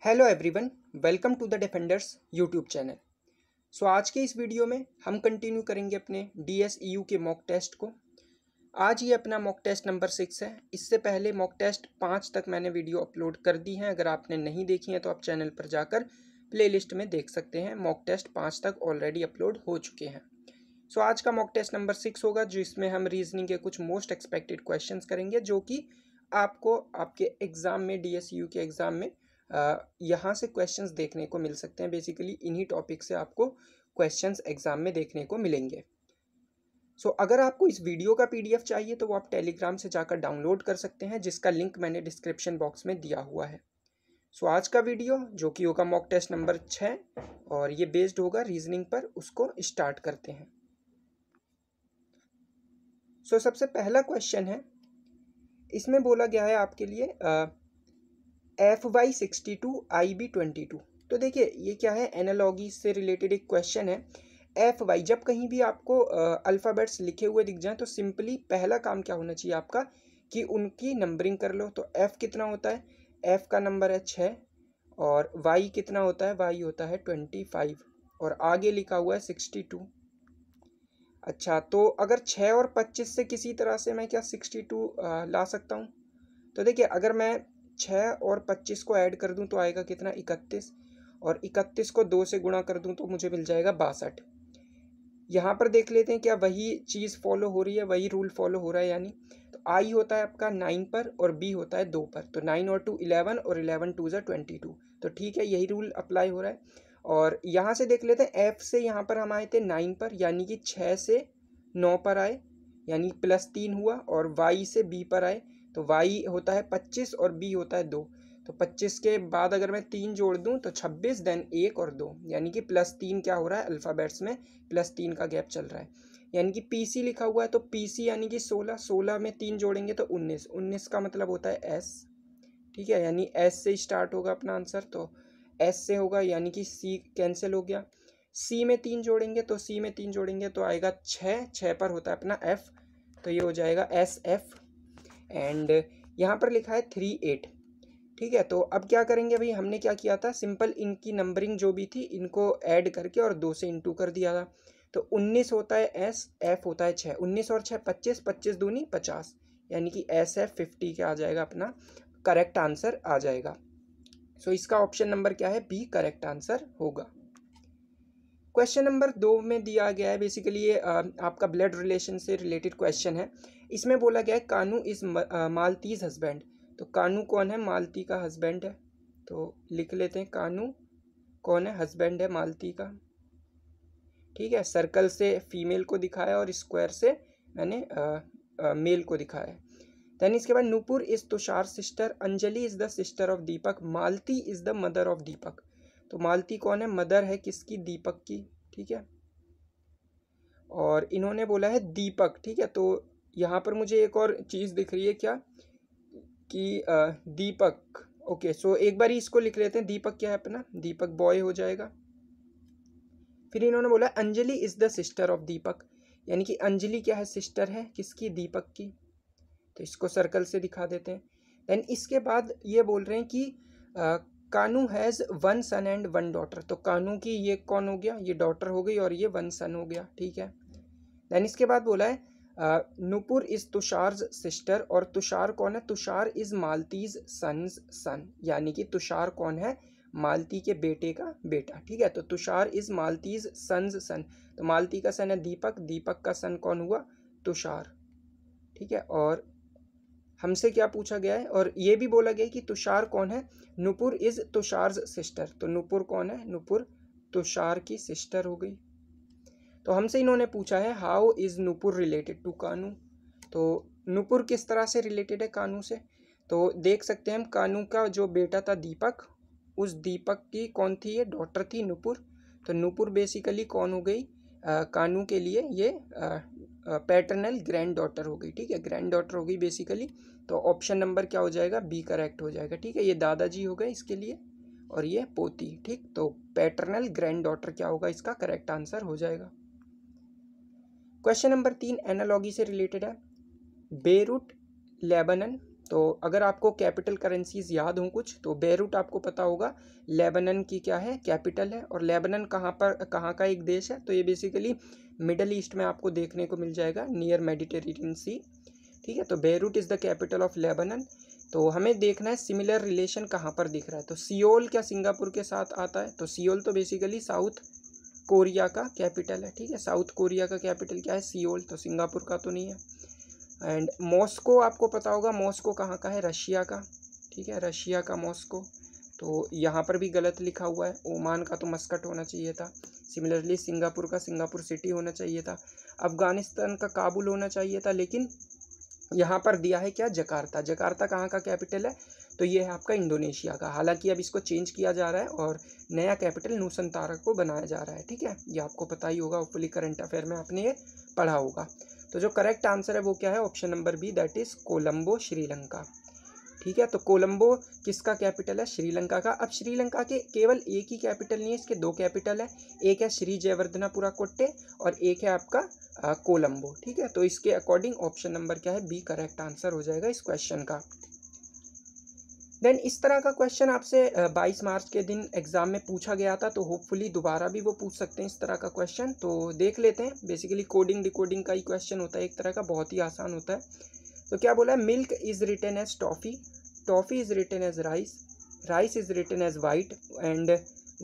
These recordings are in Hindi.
Hello everyone, welcome to the Defenders YouTube channel. आज के इस वीडियो में हम कंटिन्यू करेंगे अपने DSEU के मॉक टेस्ट को। आज ये अपना मॉक टेस्ट नंबर 6 है। इससे पहले मॉक टेस्ट 5 तक मैंने वीडियो अपलोड कर दी हैं। अगर आपने नहीं देखी हैं तो आप चैनल पर जाकर प्लेलिस्ट में देख सकते हैं। मॉक टेस्ट 5 तक ऑलरेडी अपलोड हो चुके हैं। आज का मॉक टेस्ट नंबर 6 होगा, जिसमें हम रीजनिंग के कुछ मोस्ट एक्सपेक्टेड क्वेश्चंस करेंगे, जो कि आपको आपके एग्जाम में, DSEU के एग्जाम में यहाँ से क्वेश्चंस देखने को मिल सकते हैं। बेसिकली इन्हीं टॉपिक से आपको क्वेश्चंस एग्जाम में देखने को मिलेंगे। अगर आपको इस वीडियो का PDF चाहिए तो वो आप टेलीग्राम से जाकर डाउनलोड कर सकते हैं, जिसका लिंक मैंने डिस्क्रिप्शन बॉक्स में दिया हुआ है। आज का वीडियो जो कि होगा मॉक टेस्ट नंबर 6 और ये बेस्ड होगा रीजनिंग पर, उसको स्टार्ट करते हैं। सबसे पहला क्वेश्चन है, इसमें बोला गया है आपके लिए FY 62 IB 22। तो देखिए ये क्या है, एनालॉगी से रिलेटेड एक क्वेश्चन है। FY जब कहीं भी आपको अल्फ़ाबेट्स लिखे हुए दिख जाएं तो सिंपली पहला काम क्या होना चाहिए आपका कि उनकी नंबरिंग कर लो। तो F कितना होता है, F का नंबर है 6 और Y कितना होता है, Y होता है 25 और आगे लिखा हुआ है 62। अच्छा, तो अगर 6 और 25 से किसी तरह से मैं क्या 62 ला सकता हूँ। तो देखिए अगर मैं 6 और 25 को ऐड कर दूं तो आएगा कितना, 31, और 31 को 2 से गुणा कर दूं तो मुझे मिल जाएगा 62। यहाँ पर देख लेते हैं क्या वही चीज़ फॉलो हो रही है, वही रूल फॉलो हो रहा है। यानी तो I होता है आपका 9 पर और B होता है 2 पर। तो 9 और 2 11 और 11 2 ज़ा 22। तो ठीक है, यही रूल अप्लाई हो रहा है। और यहाँ से देख लेते हैं, F से यहाँ पर हम आए थे 9 पर, यानी कि 6 से 9 पर आए, यानी +3 हुआ। और Y से B पर आए तो Y होता है 25 और B होता है 2। तो 25 के बाद अगर मैं 3 जोड़ दूं तो 26, देन 1 और 2, यानी कि +3 क्या हो रहा है, अल्फ़ाबेट्स में +3 का गैप चल रहा है। यानी कि PC लिखा हुआ है तो PC यानी कि 16, 16 में 3 जोड़ेंगे तो 19, 19 का मतलब होता है S। ठीक है, यानी S से स्टार्ट होगा अपना आंसर, तो S से होगा, यानी कि C कैंसिल हो गया। C में 3 जोड़ेंगे तो C में 3 जोड़ेंगे तो आएगा 6, 6 पर होता है अपना F, तो ये हो जाएगा SF। एंड यहाँ पर लिखा है 38। ठीक है, तो अब क्या करेंगे भाई, हमने क्या किया था, सिंपल इनकी नंबरिंग जो भी थी इनको ऐड करके और 2 से इंटू कर दिया था। तो 19 होता है S, F होता है 6, 19 और 6 25, 25 दूनी 50, यानी कि SF 50 क्या आ जाएगा, अपना करेक्ट आंसर आ जाएगा। इसका ऑप्शन नंबर क्या है, B करेक्ट आंसर होगा। क्वेश्चन नंबर 2 में दिया गया है, बेसिकली ये आपका ब्लड रिलेशन से रिलेटेड क्वेश्चन है। इसमें बोला गया है कानू इज मालतीज हस्बैंड। तो कानू कौन है, मालती का हस्बैंड है। तो लिख लेते हैं कानू कौन है, हस्बैंड है मालती का। ठीक है, सर्कल से फीमेल को दिखाया और स्क्वायर से मैंने मेल को दिखाया। देन इसके बाद Nupur is Tushar sister, Anjali is the sister of Deepak, Malti is the mother of Deepak. तो मालती कौन है, मदर है किसकी, दीपक की। ठीक है, और इन्होंने बोला है दीपक। ठीक है, तो यहाँ पर मुझे एक और चीज़ दिख रही है क्या, कि दीपक। ओके, एक बार इसको लिख लेते हैं, दीपक क्या है अपना, दीपक बॉय हो जाएगा। फिर इन्होंने बोला Anjali is the sister of Deepak, यानी कि अंजलि क्या है, सिस्टर है किसकी, दीपक की। तो इसको सर्कल से दिखा देते हैं। देन इसके बाद ये बोल रहे हैं कि कानू हैज़ 1 सन एंड 1 डॉटर। तो कानू की ये कौन हो गया, ये डॉटर हो गई और ये 1 सन हो गया। ठीक है, देन इसके बाद बोला है नूपुर इज तुषार्स सिस्टर, और तुषार कौन है, तुषार इज मालतीज सन्स सन, यानी कि तुषार कौन है, मालती के बेटे का बेटा। ठीक है, तो तुषार इज मालतीज सन्स सन। तो मालती का सन है दीपक, दीपक का सन कौन हुआ, तुषार। ठीक है, और हमसे क्या पूछा गया है, और ये भी बोला गया है कि तुषार कौन है, नूपुर इज तुषार्स सिस्टर। तो नूपुर कौन है, नूपुर तुषार की सिस्टर हो गई। तो हमसे इन्होंने पूछा है how is Nupur related to Kanu. तो नूपुर किस तरह से रिलेटेड है कानू से, तो देख सकते हैं हम, कानू का जो बेटा था दीपक, उस दीपक की कौन थी, ये डॉटर थी नूपुर। तो नूपुर बेसिकली कौन हो गई, कानू के लिए ये पैटर्नल ग्रैंड डॉटर हो गई। ठीक है, ग्रैंड डॉटर हो गई बेसिकली। तो ऑप्शन नंबर क्या हो जाएगा, B करेक्ट हो जाएगा। ठीक है, ये दादाजी हो गए इसके लिए और ये पोती। ठीक, तो पैटर्नल ग्रैंड डॉटर क्या होगा, इसका करेक्ट आंसर हो जाएगा। क्वेश्चन नंबर 3 एनालॉगी से रिलेटेड है। बेरूट लेबनन तो अगर आपको कैपिटल करेंसीज याद हों कुछ, तो बेरूट आपको पता होगा लेबनान की क्या है, कैपिटल है। और लेबनान कहाँ का एक देश है, तो ये बेसिकली मिडल ईस्ट में आपको देखने को मिल जाएगा, नियर मेडिटेरेनियन सी। ठीक है, तो Beirut is the capital of Lebanon. तो हमें देखना है सिमिलर रिलेशन कहाँ पर दिख रहा है। तो सियोल क्या सिंगापुर के साथ आता है, तो सियोल तो बेसिकली साउथ कोरिया का कैपिटल है। ठीक है, साउथ कोरिया का कैपिटल क्या है, सियोल, तो सिंगापुर का तो नहीं है। एंड मॉस्को आपको पता होगा, मॉस्को कहाँ का है, रशिया का। ठीक है, रशिया का मॉस्को, तो यहाँ पर भी गलत लिखा हुआ है, ओमान का तो मस्कट होना चाहिए था। सिमिलरली सिंगापुर का सिंगापुर सिटी होना चाहिए था। अफगानिस्तान का काबुल होना चाहिए था, लेकिन यहाँ पर दिया है क्या, जकार्ता। जकार्ता कहाँ का कैपिटल है, तो ये है आपका इंडोनेशिया का। हालांकि अब इसको चेंज किया जा रहा है और नया कैपिटल नूसंतारा को बनाया जा रहा है। ठीक है, ये आपको पता ही होगा, होपफुली करंट अफेयर में आपने ये पढ़ा होगा। तो जो करेक्ट आंसर है वो क्या है, option number B, that is Colombo, Sri Lanka. ठीक है, तो कोलंबो किसका कैपिटल है, श्रीलंका का। अब श्रीलंका के केवल एक ही कैपिटल नहीं है, इसके दो कैपिटल है, एक है श्री जयवर्धनापुरा कोट्टे और एक है आपका कोलंबो। ठीक है, तो इसके अकॉर्डिंग ऑप्शन नंबर क्या है, बी करेक्ट आंसर हो जाएगा इस क्वेश्चन का। देन इस तरह का क्वेश्चन आपसे 22 मार्च के दिन एग्जाम में पूछा गया था, तो होपफुली दोबारा भी वो पूछ सकते हैं इस तरह का क्वेश्चन। तो देख लेते हैं, बेसिकली कोडिंग डिकोडिंग का ही क्वेश्चन होता है एक तरह का, बहुत ही आसान होता है। तो क्या बोला है, milk is written as toffee, toffee is written as rice, rice is written as white and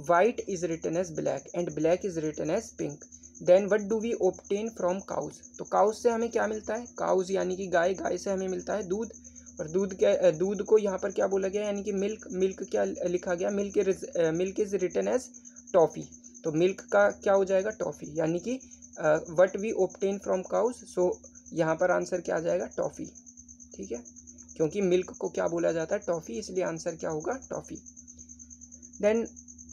white is written as black and black is written as pink. Then what do we obtain from cows, तो काउज से हमें क्या मिलता है, काउज यानी कि गाय, गाय से हमें मिलता है दूध, और दूध को यहाँ पर क्या बोला गया, यानी कि मिल्क, मिल्क क्या लिखा गया, milk is written as toffee, तो मिल्क का क्या हो जाएगा, टॉफ़ी, यानी कि what we obtain from cows, so यहाँ पर आंसर क्या आ जाएगा, टॉफ़ी। ठीक है, क्योंकि मिल्क को क्या बोला जाता है, टॉफ़ी, इसलिए आंसर क्या होगा, टॉफ़ी। देन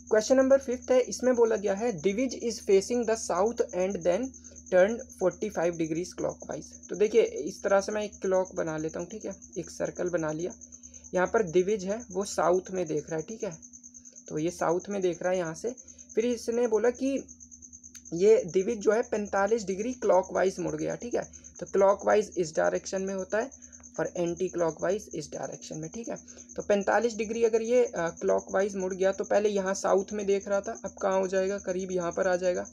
क्वेश्चन नंबर 5 है, इसमें बोला गया है Divij is facing the south and then turn 45 degrees clockwise. तो देखिए इस तरह से मैं एक क्लॉक बना लेता हूँ। ठीक है, एक सर्कल बना लिया, यहाँ पर दिविज है वो साउथ में देख रहा है। ठीक है, तो ये साउथ में देख रहा है यहाँ से, फिर इसने बोला कि ये दिविज जो है 45 डिग्री क्लॉकवाइज मुड़ गया। ठीक है, तो क्लॉकवाइज इस डायरेक्शन में होता है और एंटी क्लॉकवाइज इस डायरेक्शन में। ठीक है, तो 45 डिग्री अगर ये क्लॉकवाइज मुड़ गया, तो पहले यहाँ साउथ में देख रहा था, अब कहाँ हो जाएगा, करीब यहाँ पर आ जाएगा,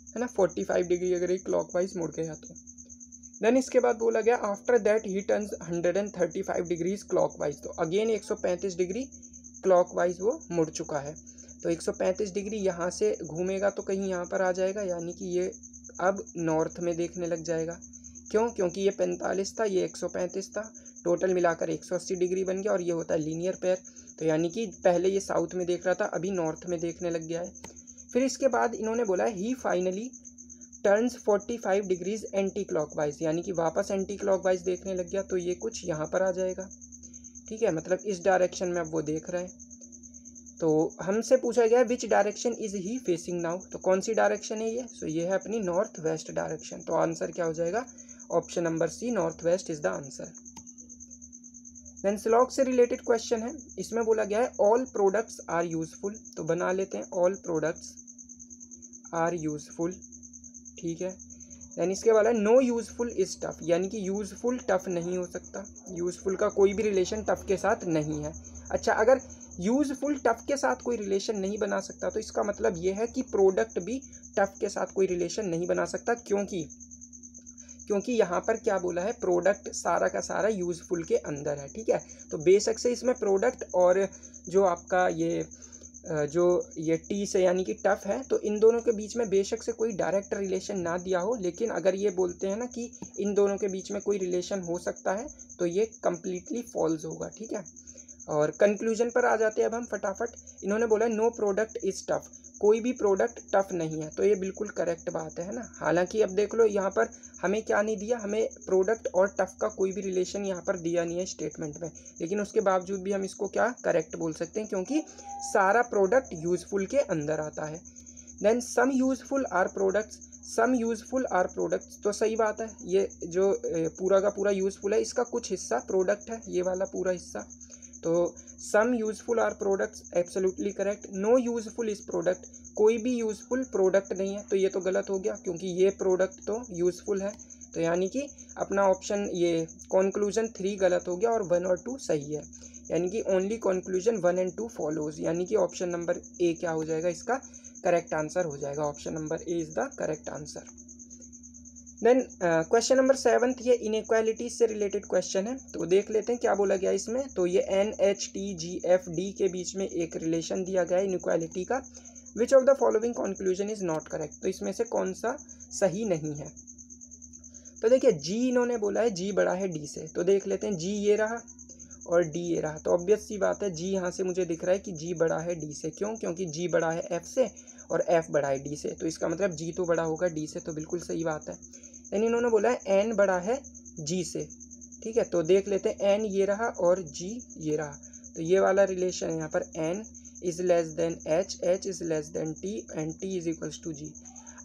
है ना, 45 डिग्री अगर ये क्लॉकवाइज मुड़ गया तो। देन इसके बाद बोला गया after that he turns 135 degrees clockwise, तो अगेन 135 डिग्री क्लॉकवाइज वो मुड़ चुका है। तो 135 डिग्री यहाँ से घूमेगा तो कहीं यहाँ पर आ जाएगा, यानी कि ये अब नॉर्थ में देखने लग जाएगा। क्यों, क्योंकि ये 45 था, ये 135 था, टोटल मिलाकर 180 डिग्री बन गया, और ये होता है लीनियर पेयर। तो यानी कि पहले ये साउथ में देख रहा था, अभी नॉर्थ में देखने लग गया है। फिर इसके बाद इन्होंने बोला है he finally turns 45 degrees anti clockwise, यानी कि वापस एंटी क्लॉकवाइज देखने लग गया, तो ये कुछ यहाँ पर आ जाएगा। ठीक है, मतलब इस डायरेक्शन में अब वो देख रहे हैं। तो हमसे पूछा गया विच direction is he facing now, तो कौन सी डायरेक्शन है ये, सो ये है अपनी नॉर्थ वेस्ट डायरेक्शन। तो आंसर क्या हो जाएगा, option number C, north west is the answer. Then स्लॉग से रिलेटेड क्वेश्चन है, इसमें बोला गया है ऑल प्रोडक्ट्स आर यूजफुल, तो बना लेते हैं ऑल प्रोडक्ट्स आर यूजफुल। ठीक है, देन इसके वाला है नो यूजफुल इज टफ, यानी कि यूजफुल टफ नहीं हो सकता, यूजफुल का कोई भी रिलेशन टफ के साथ नहीं है। अच्छा, अगर यूजफुल टफ के साथ कोई रिलेशन नहीं बना सकता, तो इसका मतलब ये है कि प्रोडक्ट भी टफ के साथ कोई रिलेशन नहीं बना सकता, क्योंकि यहाँ पर क्या बोला है, प्रोडक्ट सारा का सारा यूजफुल के अंदर है। ठीक है, तो बेशक से इसमें प्रोडक्ट और जो आपका ये टी से यानी कि टफ है, तो इन दोनों के बीच में बेशक से कोई डायरेक्ट रिलेशन ना दिया हो, लेकिन अगर ये बोलते हैं ना कि इन दोनों के बीच में कोई रिलेशन हो सकता है, तो ये कंप्लीटली फॉल्स होगा। ठीक है, और कंक्लूजन पर आ जाते हैं अब हम फटाफट। इन्होंने बोला नो प्रोडक्ट इज टफ, कोई भी प्रोडक्ट टफ नहीं है, तो ये बिल्कुल करेक्ट बात है ना। हालांकि अब देख लो यहाँ पर हमें क्या नहीं दिया, हमें प्रोडक्ट और टफ का कोई भी रिलेशन यहाँ पर दिया नहीं है स्टेटमेंट में, लेकिन उसके बावजूद भी हम इसको क्या करेक्ट बोल सकते हैं, क्योंकि सारा प्रोडक्ट यूजफुल के अंदर आता है। Then some useful are products, some useful are products, तो सही बात है, ये जो पूरा का पूरा यूजफुल है, इसका कुछ हिस्सा प्रोडक्ट है, ये वाला पूरा हिस्सा। तो some useful are products absolutely correct. No useful is product, कोई भी यूजफुल प्रोडक्ट नहीं है, तो ये तो गलत हो गया, क्योंकि ये प्रोडक्ट तो यूजफुल है। तो यानी कि अपना ऑप्शन ये कंक्लूजन 3 गलत हो गया और 1 और 2 सही है, यानी कि ओनली कंक्लूजन 1 एंड 2 फॉलोज, यानी कि ऑप्शन नंबर ए क्या हो जाएगा, इसका करेक्ट आंसर हो जाएगा। Option number A is the correct answer. Then question number 7, ये इनइक्वालिटी से रिलेटेड क्वेश्चन है, तो देख लेते हैं क्या बोला गया इसमें। तो ये NHTGFD के बीच में एक रिलेशन दिया गया है इनइक्वालिटी का। Which of the following conclusion is not correct, तो इसमें से कौन सा सही नहीं है। तो देखिए G इन्होंने बोला है G बड़ा है D से, तो देख लेते हैं G ये रहा और D ये रहा, तो ऑब्वियस सी बात है G यहाँ से मुझे दिख रहा है कि G बड़ा है D से। क्यों? क्योंकि G बड़ा है F से और F बड़ा है D से, तो इसका मतलब G तो बड़ा होगा D से, तो बिल्कुल सही बात है। यानी इन्होंने बोला है N बड़ा है G से, ठीक है। तो देख लेते हैं N ये रहा और G ये रहा, तो ये वाला रिलेशन है यहाँ पर, N is less than H, H is less than T and T is equals to G।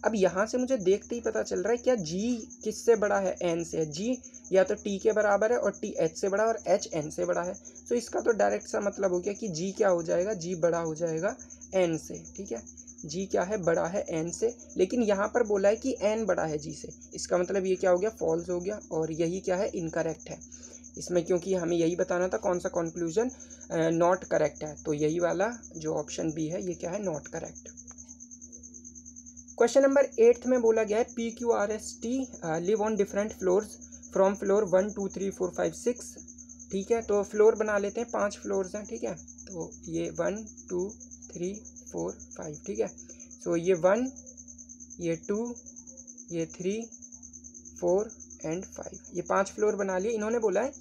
अब यहाँ से मुझे देखते ही पता चल रहा है क्या G किससे बड़ा है, N से। G या तो T के बराबर है और T H से बड़ा और H N से बड़ा है, तो इसका तो डायरेक्ट सा मतलब हो गया कि G क्या हो जाएगा, G बड़ा हो जाएगा N से, ठीक है। G क्या है, बड़ा है N से, लेकिन यहाँ पर बोला है कि N बड़ा है G से, इसका मतलब ये क्या हो गया, फॉल्स हो गया, और यही क्या है, इनकरेक्ट है इसमें, क्योंकि हमें यही बताना था कौन सा कंक्लूजन नॉट करेक्ट है, तो यही वाला जो ऑप्शन बी है ये क्या है, नॉट करेक्ट। क्वेश्चन नंबर 8 में बोला गया है PQRST live on different floors from floor 1 2 3 4 5 6, ठीक है। तो फ्लोर बना लेते हैं, 5 फ्लोर्स हैं, ठीक है। तो ये 1 2 3 4 5, ठीक है। सो ये 1 ये 2 ये 3 4 एंड 5, ये 5 फ्लोर बना लिए। इन्होंने बोला है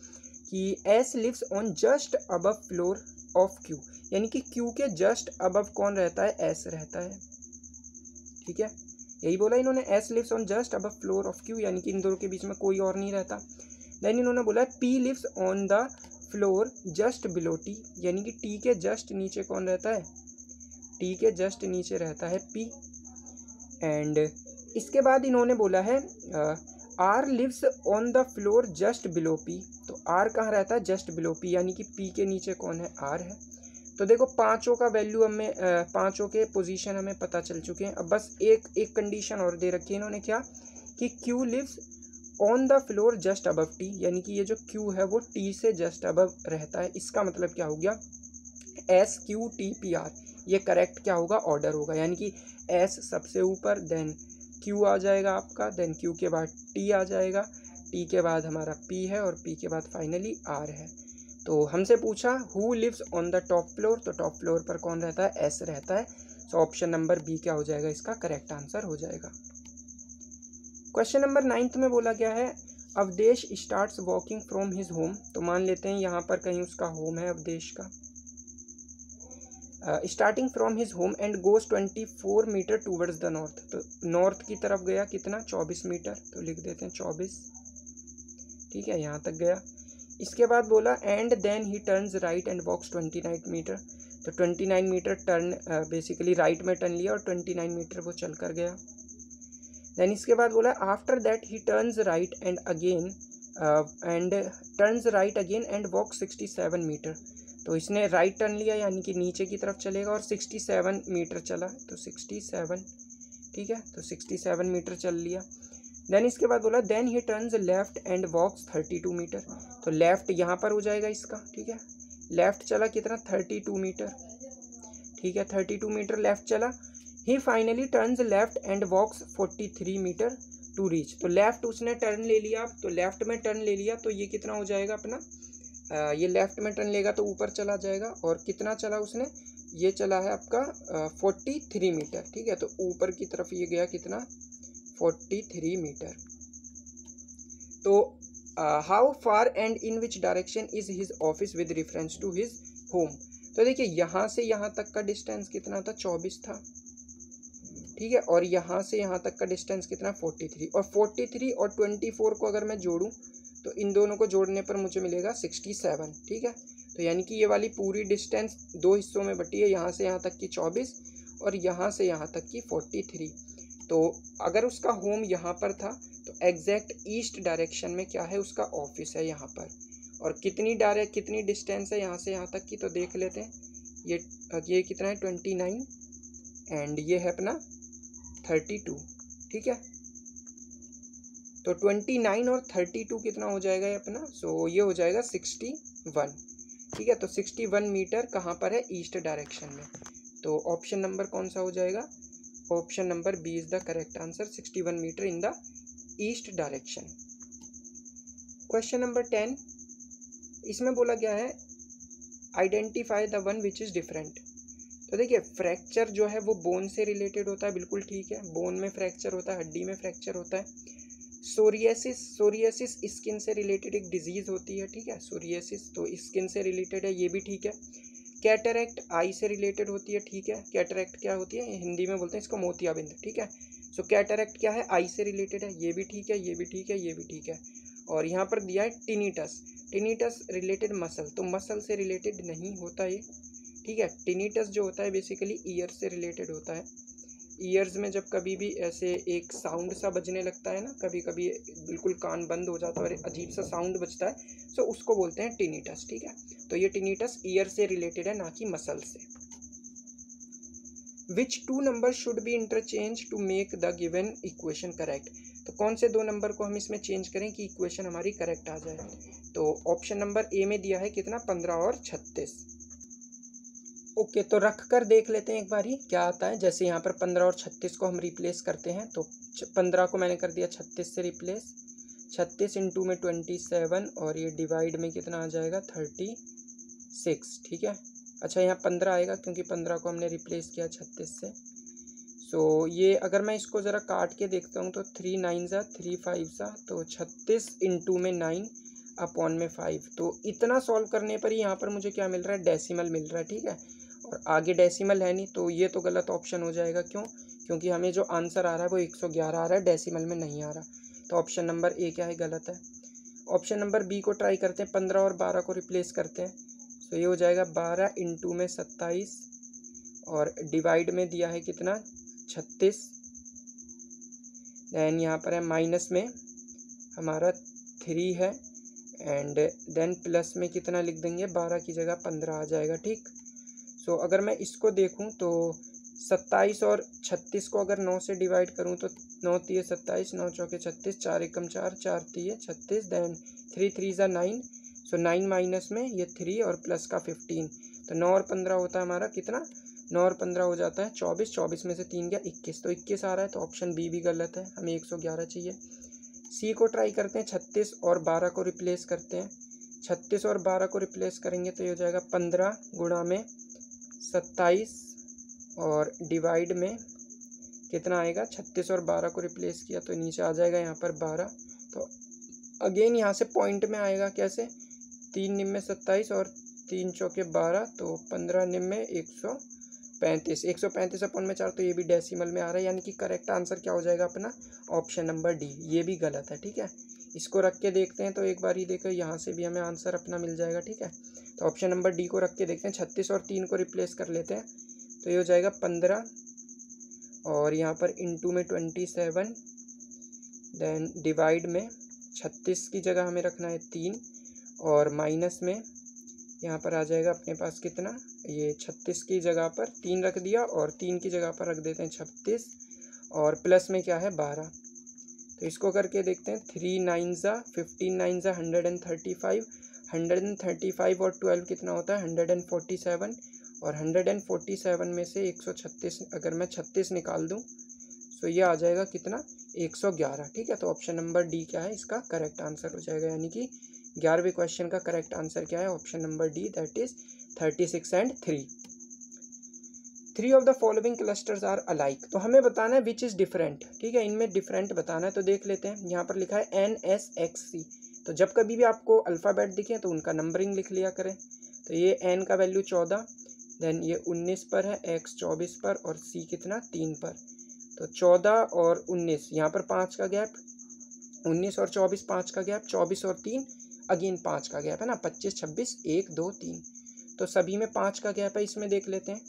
कि S lives on just above floor of Q, यानी कि Q के जस्ट अबव कौन रहता है, S रहता है, ठीक है। यही बोला इन्होंने, S lives on just above floor of Q, यानी कि इन दोनों के बीच में कोई और नहीं रहता। देन इन्होंने बोला है P lives on the floor just below T, यानी कि T के जस्ट नीचे कौन रहता है, T के जस्ट नीचे रहता है P। एंड इसके बाद इन्होंने बोला है R lives on the floor just below P, तो R कहाँ रहता है, जस्ट बिलो P, यानी कि P के नीचे कौन है, R है। तो देखो पांचों का वैल्यू हमें पांचों के पोजीशन हमें पता चल चुके हैं। अब बस एक कंडीशन और दे रखी है इन्होंने, क्या कि Q lives on the floor just above T, यानी कि ये जो Q है वो T से जस्ट अबव रहता है। इसका मतलब क्या हो गया, SQTPR, ये करेक्ट क्या होगा, ऑर्डर होगा, यानी कि S सबसे ऊपर, देन Q आ जाएगा आपका, देन Q के बाद T आ जाएगा, T के बाद हमारा P है और P के बाद फाइनली R है। तो हमसे पूछा who lives on the top floor, तो टॉप फ्लोर पर कौन रहता है, S रहता है। सो ऑप्शन नंबर बी क्या हो जाएगा, इसका करेक्ट आंसर हो जाएगा। क्वेश्चन नंबर 9 में बोला गया है Awadhesh starts walking from his home, तो मान लेते हैं यहाँ पर कहीं उसका होम है अवधेश का। Starting from his home and goes 24 metre towards the north, तो नॉर्थ की तरफ गया कितना, 24 मीटर, तो लिख देते हैं 24, ठीक है, यहाँ तक गया। इसके बाद बोला and then he turns right and walks 29 metre, तो 29 मीटर टर्न बेसिकली राइट में टर्न लिया और 29 मीटर वो चल कर गया। देन इसके बाद बोला after that he turns right and again and walk 67 metre, तो इसने राइट टर्न लिया यानी कि नीचे की तरफ चलेगा और 67 मीटर चला, तो 67, ठीक है, तो 67 मीटर चल लिया। देन इसके बाद बोला then he turns left and walks 32 metre, तो लेफ्ट यहाँ पर हो जाएगा इसका, ठीक है। लेफ्ट चला कितना, 32 मीटर, ठीक है, 32 मीटर लेफ्ट चला। He finally turns left and walks 43 metre to reach, तो लेफ्ट उसने टर्न ले लिया, तो लेफ्ट में टर्न ले लिया, तो ये कितना हो जाएगा अपना, ये लेफ्ट में टर्न लेगा तो ऊपर चला जाएगा, और कितना चला उसने, ये चला है आपका 43 मीटर, ठीक है, तो ऊपर की तरफ ये गया कितना, 43 मीटर। तो how far and in which direction is his office with reference to his home, तो देखिए यहाँ से यहाँ तक का डिस्टेंस कितना था, 24 था, ठीक है, और यहाँ से यहाँ तक का डिस्टेंस कितना, 43, और 43 और 24 को अगर मैं जोड़ूं तो इन दोनों को जोड़ने पर मुझे मिलेगा 67, ठीक है। तो यानी कि ये वाली पूरी डिस्टेंस दो हिस्सों में बटी है, यहाँ से यहाँ तक की 24 और यहाँ से यहाँ तक की 43। तो अगर उसका होम यहाँ पर था तो एग्जैक्ट ईस्ट डायरेक्शन में क्या है, उसका ऑफिस है यहाँ पर, और कितनी डिस्टेंस है यहाँ से यहाँ तक की, तो देख लेते हैं, ये कितना है 29 एंड ये है अपना 32, ठीक है। तो 29 और 32 कितना हो जाएगा ये अपना, सो ये हो जाएगा 61। ठीक है, तो 61 मीटर कहाँ पर है, ईस्ट डायरेक्शन में। तो ऑप्शन नंबर कौन सा हो जाएगा, option number B is the correct answer, 61 metre in the east direction. Question number 10, इसमें बोला गया है identify the one which is different. तो देखिए फ्रैक्चर जो है वो बोन से रिलेटेड होता है, बिल्कुल ठीक है, बोन में फ्रैक्चर होता है, हड्डी में फ्रैक्चर होता है। सोरियासिस स्किन से रिलेटेड एक डिजीज होती है, ठीक है, सोरियासिस तो स्किन से रिलेटेड है, ये भी ठीक है। कैटरैक्ट आई से रिलेटेड होती है, ठीक है, कैटरैक्ट क्या होती है, हिंदी में बोलते हैं इसको मोतियाबिंद, ठीक है। सो कैटरैक्ट क्या है, आई से रिलेटेड है, ये भी ठीक है, ये भी ठीक है, ये भी ठीक है। और यहाँ पर दिया है टिनिटस, टिनिटस रिलेटेड मसल, तो मसल से रिलेटेड नहीं होता ये, ठीक है। टिनिटस जो होता है बेसिकली ईयर से रिलेटेड होता है। ईयर्स में जब कभी भी ऐसे एक साउंड सा बजने लगता है ना, कभी कभी बिल्कुल कान बंद हो जाता है और अजीब सा साउंड बजता है, सो उसको बोलते हैं टिनिटस, ठीक है। तो ये टिनिटस ईयर से रिलेटेड है, ना कि मसल से। Which 2 number should be interchange to make the given equation correct. तो कौन से 2 नंबर को हम इसमें चेंज करें कि इक्वेशन हमारी करेक्ट आ जाए। तो ऑप्शन नंबर ए में दिया है कितना, 15 और 36। ओके, तो रख कर देख लेते हैं एक बार ही क्या आता है। जैसे यहाँ पर 15 और 36 को हम रिप्लेस करते हैं, तो 15 को मैंने कर दिया 36 से रिप्लेस, 36 इंटू में 27 और ये डिवाइड में कितना आ जाएगा 36, ठीक है। अच्छा यहाँ 15 आएगा क्योंकि 15 को हमने रिप्लेस किया 36 से। सो ये अगर मैं इसको ज़रा काट के देखता हूँ तो 3 9 सा 3 5 सा, तो 36 इंटू में 9 अपॉन में 5, तो इतना सॉल्व करने पर ही यहाँ पर मुझे क्या मिल रहा है, डेसिमल मिल रहा है, ठीक है। और आगे डेसिमल है नहीं, तो ये तो गलत ऑप्शन हो जाएगा। क्यों, क्योंकि हमें जो आंसर आ रहा है वो 111 आ रहा है, डेसिमल में नहीं आ रहा। तो ऑप्शन नंबर ए क्या है, गलत है। ऑप्शन नंबर बी को ट्राई करते हैं, 15 और 12 को रिप्लेस करते हैं, तो ये हो जाएगा 12 इंटू में 27 और डिवाइड में दिया है कितना 36, देन यहाँ पर है माइनस में हमारा 3 है, एंड देन प्लस में कितना लिख देंगे, 12 की जगह 15 आ जाएगा, ठीक। सो अगर मैं इसको देखूं तो 27 और 36 को अगर 9 से डिवाइड करूं तो 9 3 27, 9 चौके 36, 4 एकम 4, 4 3 36, देन 3 3 ज़ा 9, सो 9 माइनस में ये 3 और प्लस का 15, तो 9 और 15 होता है हमारा कितना, 9 और 15 हो जाता है 24, 24 में से 3 गया 21, तो 21 आ रहा है। तो ऑप्शन बी भी गलत है, हमें 111 चाहिए। सी को ट्राई करते हैं, 36 और 12 को रिप्लेस करते हैं, 36 और 12 को रिप्लेस करेंगे तो ये हो जाएगा 15 गुणा में 27 और डिवाइड में कितना आएगा, 36 और 12 को रिप्लेस किया तो नीचे आ जाएगा यहाँ पर 12, तो अगेन यहाँ से पॉइंट में आएगा कैसे, 3 निम में 27 और 3 चौके 12, तो 15 निम में 135, 135 अपॉन में 4, तो ये भी डेसिमल में आ रहा है, यानी कि करेक्ट आंसर क्या हो जाएगा अपना, ऑप्शन नंबर डी। ये भी गलत है, ठीक है। इसको रख के देखते हैं तो एक बार ही देखो यहाँ से भी हमें आंसर अपना मिल जाएगा, ठीक है। तो ऑप्शन नंबर डी को रख के देखते हैं, 36 और 3 को रिप्लेस कर लेते हैं, तो ये हो जाएगा 15 और यहाँ पर इंटू में 27, देन डिवाइड में 36 की जगह हमें रखना है 3 और माइनस में यहाँ पर आ जाएगा अपने पास कितना, ये 36 की जगह पर 3 रख दिया और 3 की जगह पर रख देते हैं 36 और प्लस में क्या है 12, तो इसको करके देखते हैं, 3 9 ज़ा 15 9 ज़ा 135, 135 और 12 कितना होता है 147, और 147 में से 136 अगर मैं 36 निकाल दूं तो ये आ जाएगा कितना 111, ठीक है। तो ऑप्शन नंबर डी क्या है, इसका करेक्ट आंसर हो जाएगा, यानी कि 11वें क्वेश्चन का करेक्ट आंसर क्या है, option number D, that is 36 and 3। 3 of the following clusters are alike, तो हमें बताना है विच इज़ डिफरेंट, ठीक है, इनमें डिफरेंट बताना है। तो देख लेते हैं, यहाँ पर लिखा है NSXC, तो जब कभी भी आपको अल्फ़ाबेट दिखे तो उनका नंबरिंग लिख लिया करें। तो ये N का वैल्यू 14, देन ये 19 पर है, X 24 पर और C कितना 3 पर, तो 14 और 19, यहाँ पर 5 का गैप, 19 और 24 5 का गैप, 24 और 3 अगेन 5 का गैप है ना, 25 26 1 2 3, तो सभी में 5 का गैप है। इसमें देख लेते हैं,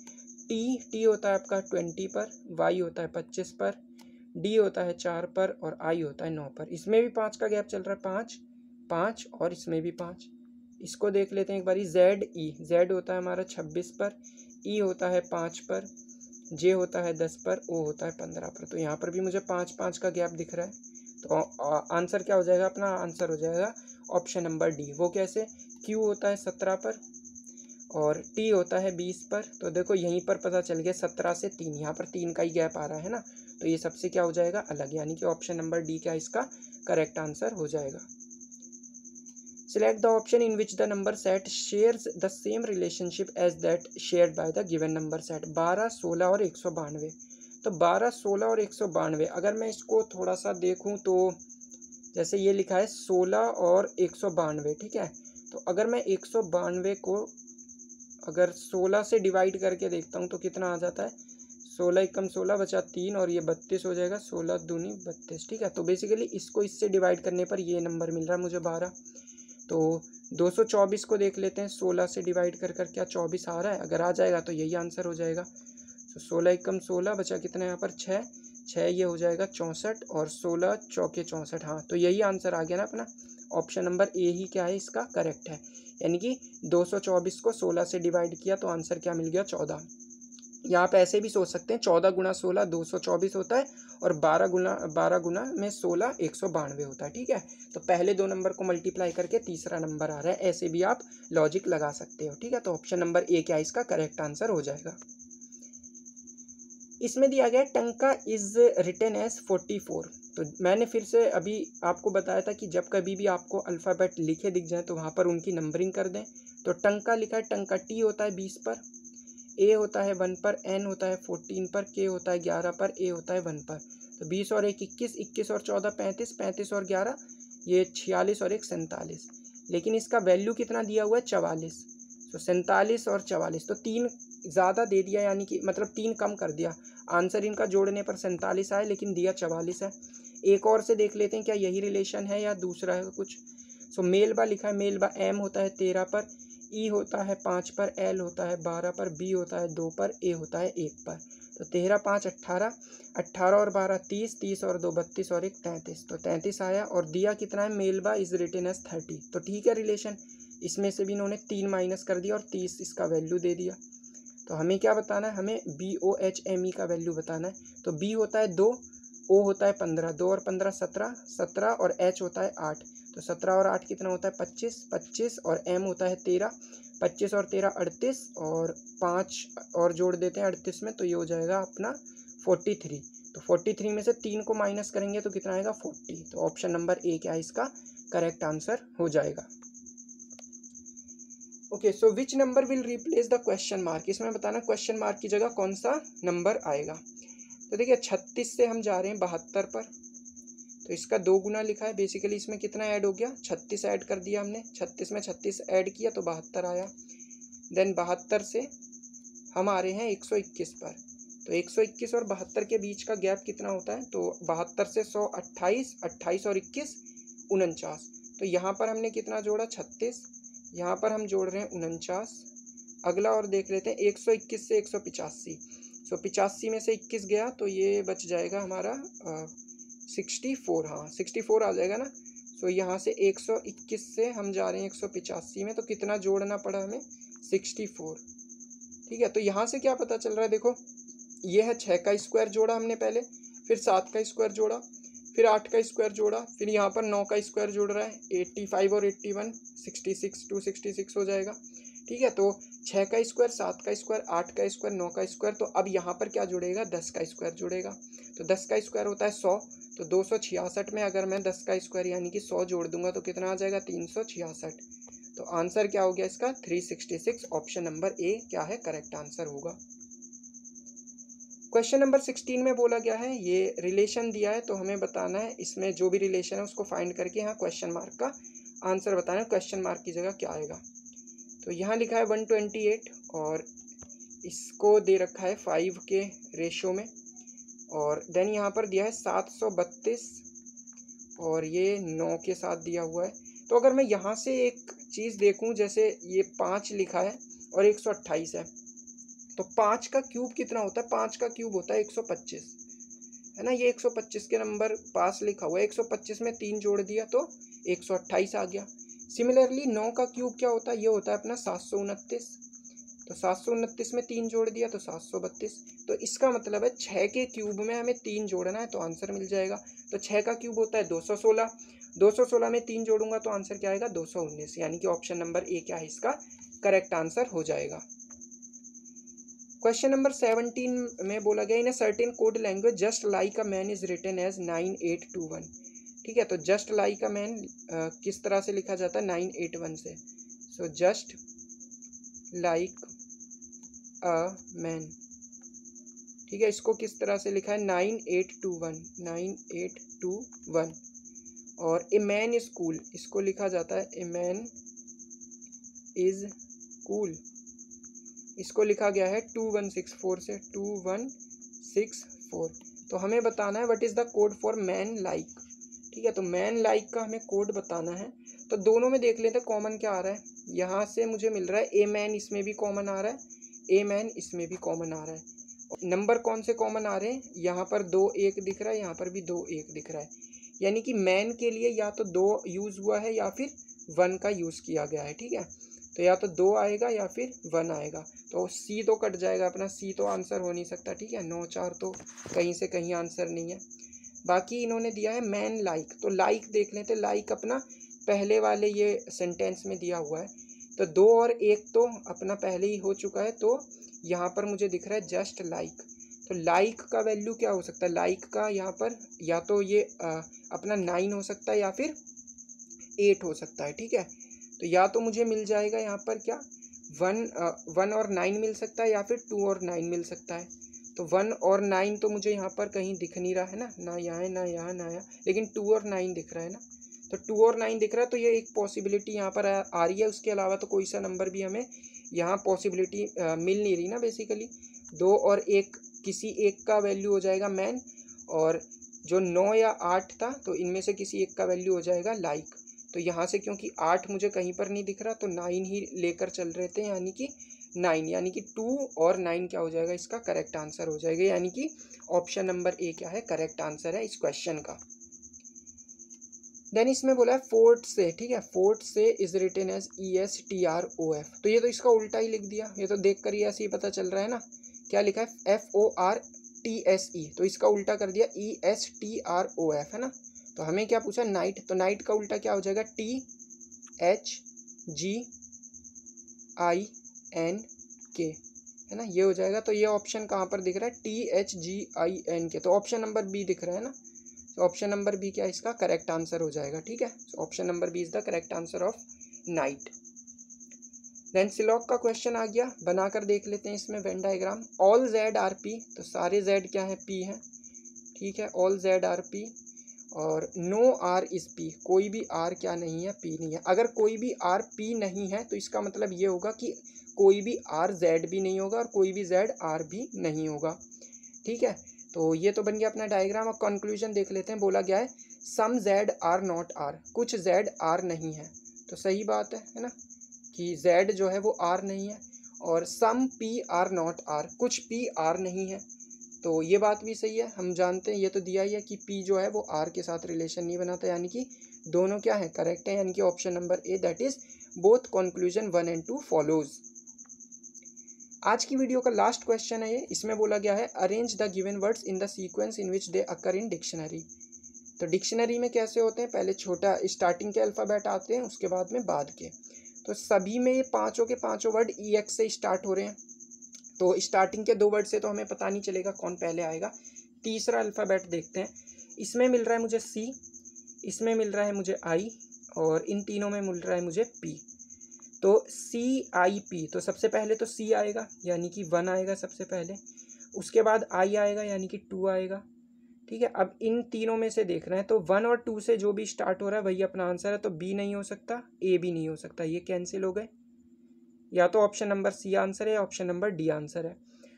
टी होता है आपका 20 पर, वाई होता है 25 पर, डी होता है 4 पर और आई होता है 9 पर। इसमें भी 5 का गैप चल रहा है, 5 5 और इसमें भी 5। इसको देख लेते हैं एक बारी, जेड होता है हमारा 26 पर, ई होता है 5 पर, जे होता है 10 पर, ओ होता है 15 पर, तो यहाँ पर भी मुझे 5 5 का गैप दिख रहा है। तो आंसर क्या हो जाएगा अपना, आंसर हो जाएगा ऑप्शन नंबर डी। वो कैसे, क्यू होता है 17 पर और टी होता है 20 पर। तो देखो यहीं पर पता चल गया 17 से 3, यहाँ पर 3 का ही गैप आ रहा है ना, तो ये सबसे क्या हो जाएगा अलग, यानी कि ऑप्शन नंबर डी क्या इसका करेक्ट आंसर हो जाएगा। Select the option in which the number set shares the same relationship as that shared by the given number set. 12, 16 और 192। तो 12, 16 और 192, अगर मैं इसको थोड़ा सा देखूं तो जैसे ये लिखा है 16 और 192, ठीक है। तो अगर मैं 192 को अगर 16 से डिवाइड करके देखता हूँ तो कितना आ जाता है, 16 एकम 16 बचा 3 और ये 32 हो जाएगा, 16 दूनी 32, ठीक है। तो बेसिकली इसको इससे डिवाइड करने पर ये नंबर मिल रहा है मुझे 12। तो 224 को देख लेते हैं, 16 से डिवाइड कर क्या 24 आ रहा है, अगर आ जाएगा तो यही आंसर हो जाएगा। तो 16 एकम 16 बचा कितना यहाँ पर 6, ये हो जाएगा 64 और 16 चौके 64, हाँ तो यही आंसर आ गया ना अपना, ऑप्शन नंबर ए ही क्या है इसका करेक्ट है। यानी कि 224 को 16 से डिवाइड किया तो आंसर क्या मिल गया 14। या आप ऐसे भी सोच सकते हैं 14 गुना 16 224 होता है और 12 गुना में 16 192 होता है, ठीक है। तो पहले दो नंबर को मल्टीप्लाई करके तीसरा नंबर आ रहा है, ऐसे भी आप लॉजिक लगा सकते हो, ठीक है। तो ऑप्शन नंबर ए क्या इसका करेक्ट आंसर हो जाएगा। इसमें दिया गया टंका इज रिटन एज 44। तो मैंने फिर से अभी आपको बताया था कि जब कभी भी आपको अल्फ़ाबेट लिखे दिख जाए तो वहाँ पर उनकी नंबरिंग कर दें। तो टंका लिखा है, टंका टी होता है 20 पर, ए होता है 1 पर, एन होता है 14 पर, के होता है 11 पर, ए होता है 1 पर। तो 20 और 1 21, 21 और 14 35, 35 और 11 ये 46 और 1 47। लेकिन इसका वैल्यू कितना दिया हुआ है 44। तो 47 और 44, तो 3 ज़्यादा दे दिया, यानी कि मतलब 3 कम कर दिया। आंसर इनका जोड़ने पर 47 आए लेकिन दिया 44 है। एक और से देख लेते हैं क्या यही रिलेशन है या दूसरा है कुछ। सो मेलबा लिखा है, मेलबा एम होता है 13 पर, ई होता है 5 पर, एल होता है 12 पर, बी होता है 2 पर, ए होता है 1 पर। तो 13 5 18, 18 और 12 30, 30 और 2 32 और 1 33। तो 33 आया और दिया कितना है, मेलबा इज रिटन एज 30। तो ठीक है रिलेशन, इसमें से भी इन्होंने 3 माइनस कर दिया और 30 इसका वैल्यू दे दिया। तो हमें क्या बताना है, हमें BOHME का वैल्यू बताना है। तो B होता है 2, O होता है 15, 2 और 15 17, 17 और H होता है 8। तो 17 और 8 कितना होता है 25, 25 और M होता है 13, 25 और 13 38 और 5 और जोड़ देते हैं 38 में, तो ये हो जाएगा अपना 43। तो 43 में से 3 को माइनस करेंगे तो कितना आएगा 40। तो ऑप्शन नंबर ए क्या है इसका करेक्ट आंसर हो जाएगा। Okay, so which number will replace the question mark. इसमें बताना क्वेश्चन मार्क की जगह कौन सा नंबर आएगा। तो देखिए 36 से हम जा रहे हैं 72 पर, तो इसका 2 गुना लिखा है। बेसिकली इसमें कितना ऐड हो गया 36 ऐड कर दिया हमने, 36 में 36 ऐड किया तो 72 आया। देन 72 से हम आ रहे हैं 121 पर। तो 121 और 72 के बीच का गैप कितना होता है, तो 72 से 100 28, 28 और 21 49। तो यहाँ पर हमने कितना जोड़ा 36, यहाँ पर हम जोड़ रहे हैं 49। अगला और देख लेते हैं 121 से 185। सो 85 में से 21 गया तो ये बच जाएगा हमारा 64, हाँ 64 आ जाएगा ना। सो यहाँ से 121 से हम जा रहे हैं 185 में, तो कितना जोड़ना पड़ा हमें 64, ठीक है। तो यहाँ से क्या पता चल रहा है, देखो ये है 6 का स्क्वायर जोड़ा हमने पहले, फिर 7 का स्क्वायर जोड़ा, फिर 8 का स्क्वायर जोड़ा, फिर यहाँ पर 9 का स्क्वायर जोड़ रहा है 85 और 81 66 266 हो जाएगा, ठीक है। तो 6 का स्क्वायर, 7 का स्क्वायर, 8 का स्क्वायर, 9 का स्क्वायर। तो अब यहाँ पर क्या जुड़ेगा 10 का स्क्वायर जुड़ेगा। तो 10 का स्क्वायर होता है 100। तो 266 में अगर मैं 10 का स्क्वायर यानी कि 100 जोड़ दूंगा तो कितना आ जाएगा 366। तो आंसर क्या हो गया इसका 366। ऑप्शन नंबर ए क्या है करेक्ट आंसर होगा। क्वेश्चन नंबर 16 में बोला गया है, ये रिलेशन दिया है तो हमें बताना है इसमें जो भी रिलेशन है उसको फाइंड करके यहाँ क्वेश्चन मार्क का आंसर बताना है। क्वेश्चन मार्क की जगह क्या आएगा, तो यहाँ लिखा है 128 और इसको दे रखा है 5 के रेशो में, और देन यहाँ पर दिया है 732 और ये 9 के साथ दिया हुआ है। तो अगर मैं यहाँ से एक चीज़ देखूँ, जैसे ये 5 लिखा है और 128 है, तो 5 का क्यूब कितना होता है, 5 का क्यूब होता है 125, है ना। ये 125 के नंबर पास लिखा हुआ है, 125 में 3 जोड़ दिया तो 128 आ गया। सिमिलरली 9 का क्यूब क्या होता है, ये होता है अपना 729। तो 729 में 3 जोड़ दिया तो 732। तो इसका मतलब है 6 के क्यूब में हमें 3 जोड़ना है तो आंसर मिल जाएगा। तो 6 का क्यूब होता है 216, 216 में 3 जोड़ूंगा तो आंसर क्या आएगा 219, यानी कि ऑप्शन नंबर ए क्या है इसका करेक्ट आंसर हो जाएगा। क्वेश्चन नंबर 17 में बोला गया in a certain code language just like a man is written as 9821। ठीक है, तो जस्ट लाइक अ मैन किस तरह से लिखा जाता है 981 से। So just like a man, ठीक है, इसको किस तरह से लिखा है 9821, 9821। और ए मैन इज कूल, इसको लिखा जाता है ए मैन इज कूल, इसको लिखा गया है 2164 से 2164। तो हमें बताना है what is the code for man like. ठीक है, तो मैन लाइक का हमें कोड बताना है। तो दोनों में देख लेते हैं कॉमन क्या आ रहा है। यहाँ से मुझे मिल रहा है ए मैन, इसमें भी कॉमन आ रहा है, ए मैन इसमें भी कॉमन आ रहा है। नंबर कौन से कॉमन आ रहे हैं, यहाँ पर 2 1 दिख रहा है, यहाँ पर भी 2 1 दिख रहा है, यानी कि मैन के लिए या तो 2 यूज हुआ है या फिर 1 का यूज किया गया है। ठीक है, तो या तो 2 आएगा या फिर 1 आएगा। तो सी तो कट जाएगा अपना, सी तो आंसर हो नहीं सकता। ठीक है, 9 4 तो कहीं से कहीं आंसर नहीं है। बाकी इन्होंने दिया है मैन लाइक, तो लाइक देख लेते हैं, लाइक अपना पहले वाले ये सेंटेंस में दिया हुआ है, तो 2 और 1 तो अपना पहले ही हो चुका है, तो यहाँ पर मुझे दिख रहा है जस्ट लाइक। तो लाइक का वैल्यू क्या हो सकता है, लाइक का यहाँ पर या तो ये अपना 9 हो सकता है या फिर 8 हो सकता है। ठीक है, तो या तो मुझे मिल जाएगा यहाँ पर क्या 1 और 9 मिल सकता है या फिर 2 और 9 मिल सकता है। तो 1 और 9 तो मुझे यहाँ पर कहीं दिख नहीं रहा है ना, ना यहाँ है ना यहाँ ना यहाँ, लेकिन 2 और 9 दिख रहा है ना। तो 2 और 9 दिख रहा है, तो ये एक पॉसिबिलिटी यहाँ पर आ रही है। उसके अलावा तो कोई सा नंबर भी हमें यहाँ पॉसिबिलिटी मिल नहीं रही ना। बेसिकली 2 और 1 किसी एक का वैल्यू हो जाएगा मैन, और जो 9 या 8 था तो इनमें से किसी एक का वैल्यू हो जाएगा लाइक। तो यहाँ से क्योंकि 8 मुझे कहीं पर नहीं दिख रहा तो 9 ही लेकर चल रहे थे, यानी कि 9, यानी कि 2 और 9 क्या हो जाएगा इसका करेक्ट आंसर हो जाएगा, यानी कि ऑप्शन नंबर ए क्या है करेक्ट आंसर है इस क्वेश्चन का। देन इसमें बोला है फोर्ट से। ठीक है, फोर्ट से इज रिटन एज ESTROF, तो ये तो इसका उल्टा ही लिख दिया, ये तो देख कर ही ऐसे ही पता चल रहा है ना। क्या लिखा है FORTSE, तो इसका उल्टा कर दिया ESTROF, है ना। तो हमें क्या पूछा नाइट, तो नाइट का उल्टा क्या हो जाएगा THGINK, है ना, ये हो जाएगा। तो ये ऑप्शन कहाँ पर दिख रहा है THGINK, तो ऑप्शन नंबर बी दिख रहा है ना। तो ऑप्शन नंबर बी क्या इसका करेक्ट आंसर हो जाएगा। ठीक है, so option number B is the correct answer of night. Then सिलॉक का क्वेश्चन आ गया, बनाकर देख लेते हैं इसमें Venn diagram. All Z are P, तो सारे जेड क्या है पी है। ठीक है, ऑल जेड आर पी, और नो आर इज पी, कोई भी आर क्या नहीं है पी नहीं है। अगर कोई भी आर पी नहीं है तो इसका मतलब ये होगा कि कोई भी आर जेड भी नहीं होगा और कोई भी जेड आर भी नहीं होगा। ठीक है, तो ये तो बन गया अपना डायग्राम। और कंक्लूजन देख लेते हैं, बोला गया है सम जेड आर नॉट आर, कुछ जेड आर नहीं है। तो सही बात है ना, कि जेड जो है वो आर नहीं है। और some P R not are, कुछ पी आर नहीं है, तो ये बात भी सही है। हम जानते हैं, ये तो दिया ही है कि पी जो है वो आर के साथ रिलेशन नहीं बनाता, यानी कि दोनों क्या है करेक्ट है, यानी कि option number A that is both conclusion 1 and 2 follows. आज की वीडियो का लास्ट क्वेश्चन है ये, इसमें बोला गया है arrange the given words in the sequence in which they occur in dictionary. तो डिक्शनरी में कैसे होते हैं, पहले छोटा स्टार्टिंग के अल्फ़ाबेट आते हैं, उसके बाद में बाद के। तो सभी में ये पाँचों के पाँचों वर्ड EX से स्टार्ट हो रहे हैं। तो स्टार्टिंग के 2 वर्ड से तो हमें पता नहीं चलेगा कौन पहले आएगा। तीसरा अल्फ़ाबेट देखते हैं, इसमें मिल रहा है मुझे C, इसमें मिल रहा है मुझे I, और इन तीनों में मिल रहा है मुझे P। तो CIP, तो सबसे पहले तो C आएगा यानी कि 1 आएगा सबसे पहले, उसके बाद I आएगा यानी कि 2 आएगा। ठीक है, अब इन तीनों में से देख रहे हैं तो 1 और 2 से जो भी स्टार्ट हो रहा है वही अपना आंसर है। तो B नहीं हो सकता, A भी नहीं हो सकता, ये कैंसिल हो गए। या तो ऑप्शन नंबर C आंसर है या ऑप्शन नंबर D आंसर है।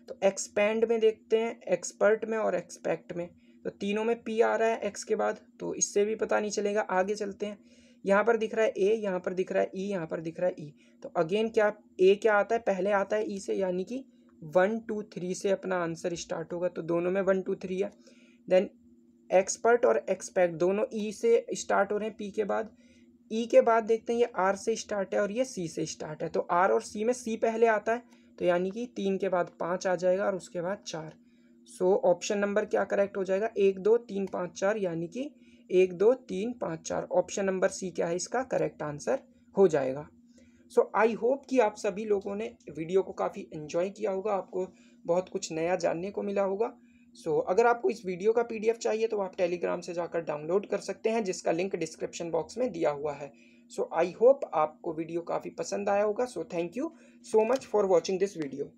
तो एक्सपेंड में देखते हैं, एक्सपर्ट में और एक्सपेक्ट में, तो तीनों में P आ रहा है X के बाद, तो इससे भी पता नहीं चलेगा। आगे चलते हैं, यहाँ पर दिख रहा है A, यहाँ पर दिख रहा है E, यहाँ पर दिख रहा है E। तो अगेन क्या A क्या आता है, पहले आता है E से, यानी कि 1 2 3 से अपना आंसर स्टार्ट होगा। तो दोनों में 1 2 3 है। देन एक्सपर्ट और एक्सपेक्ट दोनों E से स्टार्ट हो रहे हैं P के बाद। E के बाद देखते हैं ये R से स्टार्ट है और ये C से स्टार्ट है। तो R और C में C पहले आता है, तो यानी कि 3 के बाद 5 आ जाएगा और उसके बाद 4। सो ऑप्शन नंबर क्या करेक्ट हो जाएगा, 1 2 3 5 4, यानी कि 1 2 3 5 4। ऑप्शन नंबर सी क्या है इसका करेक्ट आंसर हो जाएगा। सो आई होप कि आप सभी लोगों ने वीडियो को काफ़ी एंजॉय किया होगा, आपको बहुत कुछ नया जानने को मिला होगा। सो अगर आपको इस वीडियो का पीडीएफ चाहिए तो आप टेलीग्राम से जाकर डाउनलोड कर सकते हैं, जिसका लिंक डिस्क्रिप्शन बॉक्स में दिया हुआ है। सो आई होप आपको वीडियो काफ़ी पसंद आया होगा। So thank you so much for watching this video.